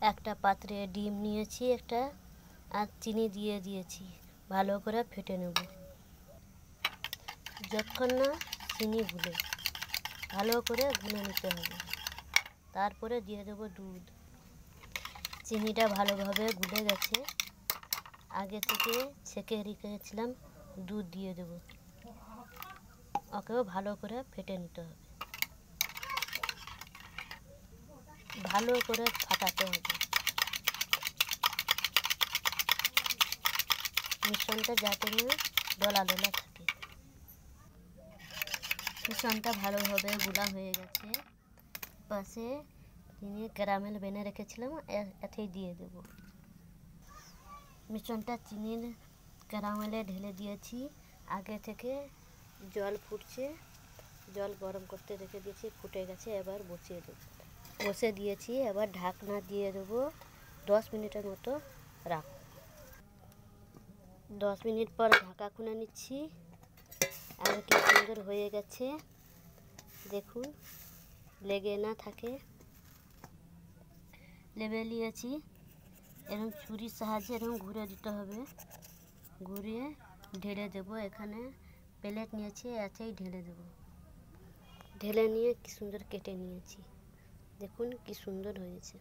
একটা পাত্রে ডিম নিয়েছি একটা, আর চিনি দিয়ে দিয়েছি। ভালো করে ফেটে নেব। যতক্ষণ না চিনি গুলে, ভালো করে গুলে নিতে হবে। তারপরে দিয়ে দেবো দুধ। চিনিটা ভালোভাবে গুলে গেছে। আগে থেকে ছেঁকে রেখেছিলাম দুধ দিয়ে দেব। ওকেও ভালো করে ফেটে নিতে হবে, ভালো করে ফাটাতে হবে মিশ্রণটা, যাতে না দলা দলা থাকে। মিশ্রণটা ভালোভাবে গুলা হয়ে গেছে। পাশে চিনি ক্যারামেল বেনে রেখেছিলাম, এতেই দিয়ে দেব। মিশ্রণটা চিনির ক্যারামেলে ঢেলে দিয়েছি। আগে থেকে জল ফুটছে, জল গরম করতে রেখে দিয়েছি, ফুটে গেছে। এবার বসে দিয়েছি। এবার ঢাকনা দিয়ে দেবো। 10 মিনিটের মতো রাখ। 10 মিনিট পর ঢাকা খুলে নিচ্ছি। আর কি সুন্দর হয়ে গেছে দেখুন, লেগে না থাকে। লেবে নিয়েছি। এরকম ছুরির সাহায্যে এরকম ঘুরে দিতে হবে, ঘুরিয়ে ঢেলে দেবো। এখানে প্লেট নিয়েছি, এতেই ঢেলে দেবো। ঢেলে নিয়ে কি সুন্দর কেটে নিয়েছি, দেখুন কি সুন্দর হয়েছে।